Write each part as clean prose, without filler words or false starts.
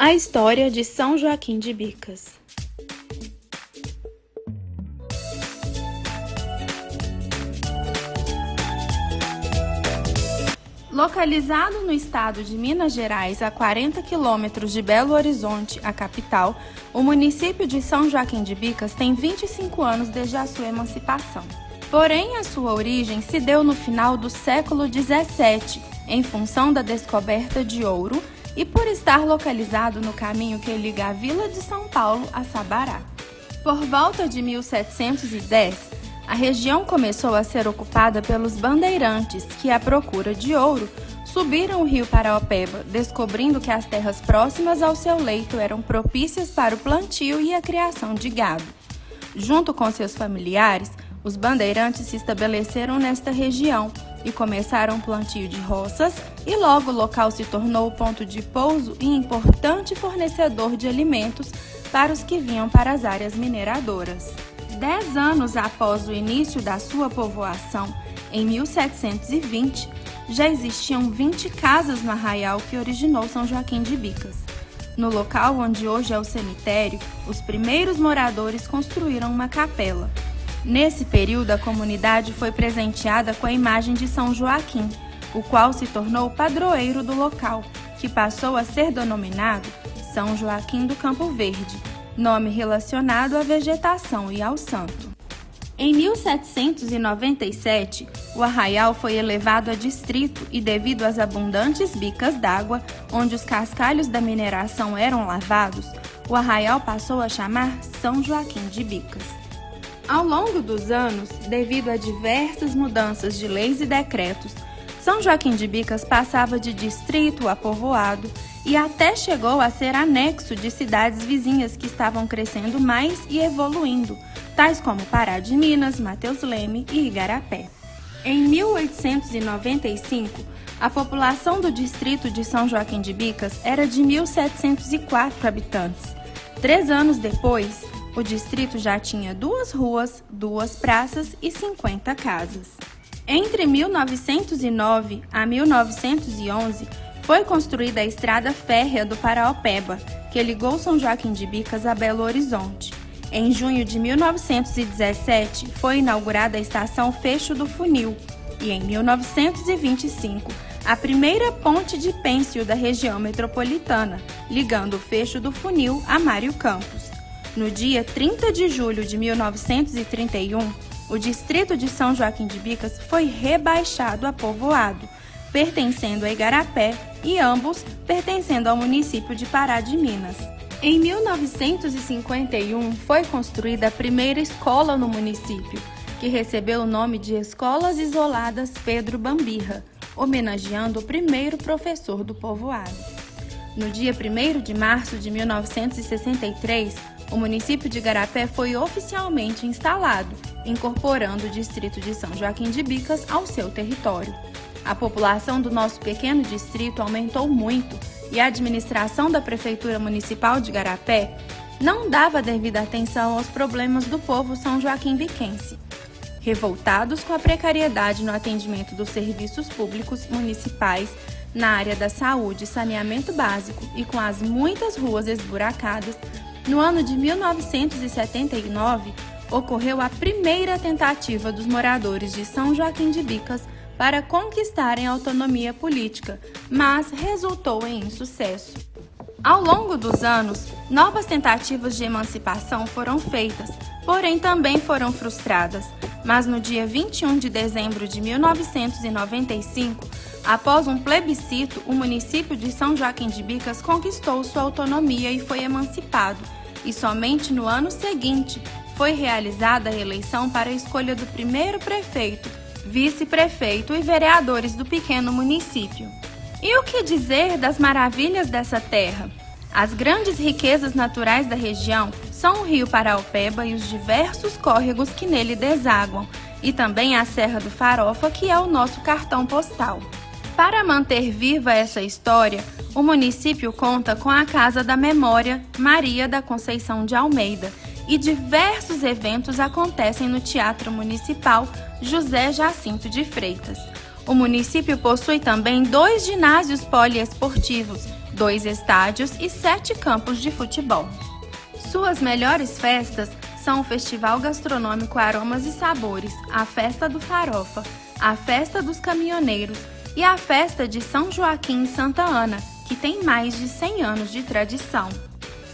A história de São Joaquim de Bicas. Localizado no estado de Minas Gerais, a 40 quilômetros de Belo Horizonte, a capital, o município de São Joaquim de Bicas tem 25 anos desde a sua emancipação. Porém, a sua origem se deu no final do século XVII, em função da descoberta de ouro e por estar localizado no caminho que liga a Vila de São Paulo a Sabará. Por volta de 1710, a região começou a ser ocupada pelos bandeirantes que, à procura de ouro, subiram o rio Paraopeba, descobrindo que as terras próximas ao seu leito eram propícias para o plantio e a criação de gado. Junto com seus familiares, os bandeirantes se estabeleceram nesta região e começaram o plantio de roças, e logo o local se tornou ponto de pouso e importante fornecedor de alimentos para os que vinham para as áreas mineradoras. 10 anos após o início da sua povoação, em 1720, já existiam 20 casas no arraial que originou São Joaquim de Bicas. No local onde hoje é o cemitério, os primeiros moradores construíram uma capela. Nesse período, a comunidade foi presenteada com a imagem de São Joaquim, o qual se tornou padroeiro do local, que passou a ser denominado São Joaquim do Campo Verde, nome relacionado à vegetação e ao santo. Em 1797, o arraial foi elevado a distrito e, devido às abundantes bicas d'água, onde os cascalhos da mineração eram lavados, o arraial passou a chamar São Joaquim de Bicas. Ao longo dos anos, devido a diversas mudanças de leis e decretos, São Joaquim de Bicas passava de distrito a povoado e até chegou a ser anexo de cidades vizinhas que estavam crescendo mais e evoluindo, tais como Pará de Minas, Mateus Leme e Igarapé. Em 1895, a população do distrito de São Joaquim de Bicas era de 1.704 habitantes. 3 anos depois, o distrito já tinha 2 ruas, 2 praças e 50 casas. Entre 1909 a 1911, foi construída a estrada férrea do Paraopeba, que ligou São Joaquim de Bicas a Belo Horizonte. Em junho de 1917, foi inaugurada a estação Fecho do Funil e, em 1925, a primeira ponte de pêncil da região metropolitana, ligando o Fecho do Funil a Mário Campos. No dia 30 de julho de 1931, o distrito de São Joaquim de Bicas foi rebaixado a povoado, pertencendo a Igarapé, e ambos pertencendo ao município de Pará de Minas. Em 1951, foi construída a primeira escola no município, que recebeu o nome de Escolas Isoladas Pedro Bambirra, homenageando o primeiro professor do povoado. No dia 1º de março de 1963, o município de Igarapé foi oficialmente instalado, incorporando o distrito de São Joaquim de Bicas ao seu território. A população do nosso pequeno distrito aumentou muito e a administração da Prefeitura Municipal de Igarapé não dava devida atenção aos problemas do povo são joaquim-biquense. Revoltados com a precariedade no atendimento dos serviços públicos municipais na área da saúde e saneamento básico e com as muitas ruas esburacadas, no ano de 1979, ocorreu a primeira tentativa dos moradores de São Joaquim de Bicas para conquistarem a autonomia política, mas resultou em insucesso. Ao longo dos anos, novas tentativas de emancipação foram feitas, porém também foram frustradas. Mas no dia 21 de dezembro de 1995, após um plebiscito, o município de São Joaquim de Bicas conquistou sua autonomia e foi emancipado. E somente no ano seguinte foi realizada a eleição para a escolha do primeiro prefeito, vice-prefeito e vereadores do pequeno município. E o que dizer das maravilhas dessa terra? As grandes riquezas naturais da região são o rio Paraopeba e os diversos córregos que nele desaguam, e também a Serra do Farofa, que é o nosso cartão postal. Para manter viva essa história, o município conta com a Casa da Memória Maria da Conceição de Almeida, e diversos eventos acontecem no Teatro Municipal José Jacinto de Freitas. O município possui também 2 ginásios poliesportivos, 2 estádios e 7 campos de futebol. Suas melhores festas são o Festival Gastronômico Aromas e Sabores, a Festa do Farofa, a Festa dos Caminhoneiros e a Festa de São Joaquim e Santa Ana, que tem mais de 100 anos de tradição.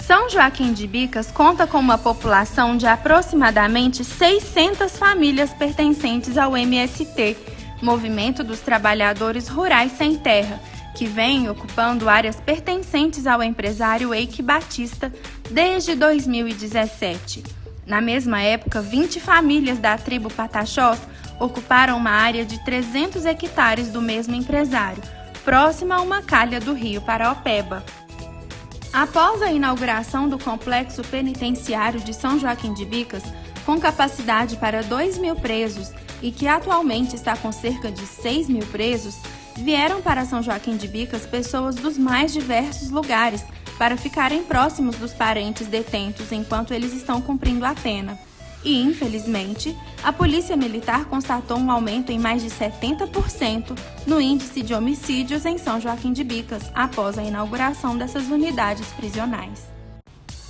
São Joaquim de Bicas conta com uma população de aproximadamente 600 famílias pertencentes ao MST, Movimento dos Trabalhadores Rurais Sem Terra, que vem ocupando áreas pertencentes ao empresário Eike Batista desde 2017. Na mesma época, 20 famílias da tribo Pataxós ocuparam uma área de 300 hectares do mesmo empresário, próxima a uma calha do rio Paraopeba. Após a inauguração do Complexo Penitenciário de São Joaquim de Bicas, com capacidade para 2.000 presos e que atualmente está com cerca de 6.000 presos, vieram para São Joaquim de Bicas pessoas dos mais diversos lugares para ficarem próximos dos parentes detentos enquanto eles estão cumprindo a pena. E, infelizmente, a Polícia Militar constatou um aumento em mais de 70% no índice de homicídios em São Joaquim de Bicas após a inauguração dessas unidades prisionais.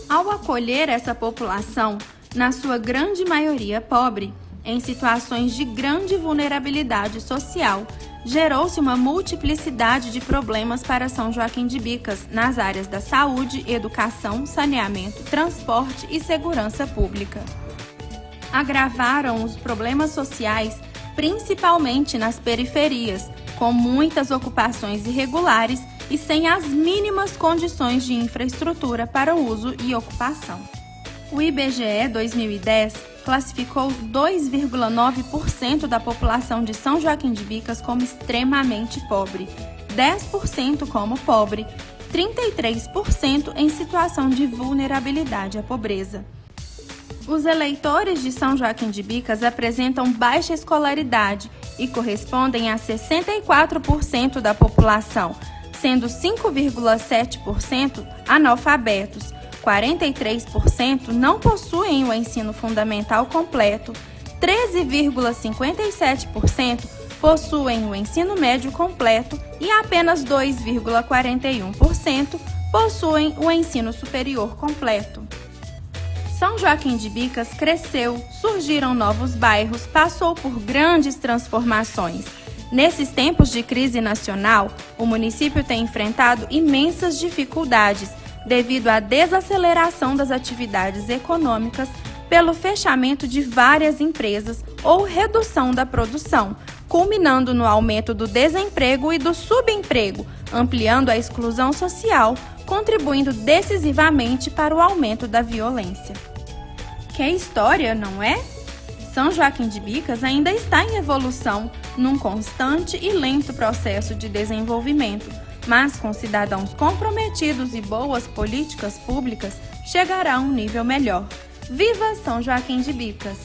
Ao acolher essa população, na sua grande maioria pobre, em situações de grande vulnerabilidade social, gerou-se uma multiplicidade de problemas para São Joaquim de Bicas nas áreas da saúde, educação, saneamento, transporte e segurança pública. Agravaram os problemas sociais, principalmente nas periferias, com muitas ocupações irregulares e sem as mínimas condições de infraestrutura para o uso e ocupação. O IBGE 2010 classificou 2,9% da população de São Joaquim de Bicas como extremamente pobre, 10% como pobre, 33% em situação de vulnerabilidade à pobreza. Os eleitores de São Joaquim de Bicas apresentam baixa escolaridade e correspondem a 64% da população, sendo 5,7% analfabetos, 43% não possuem o ensino fundamental completo, 13,57% possuem o ensino médio completo e apenas 2,41% possuem o ensino superior completo. São Joaquim de Bicas cresceu, surgiram novos bairros, passou por grandes transformações. Nesses tempos de crise nacional, o município tem enfrentado imensas dificuldades devido à desaceleração das atividades econômicas pelo fechamento de várias empresas ou redução da produção, culminando no aumento do desemprego e do subemprego, ampliando a exclusão social, contribuindo decisivamente para o aumento da violência. Que história, não é? São Joaquim de Bicas ainda está em evolução, num constante e lento processo de desenvolvimento, mas com cidadãos comprometidos e boas políticas públicas, chegará a um nível melhor. Viva São Joaquim de Bicas!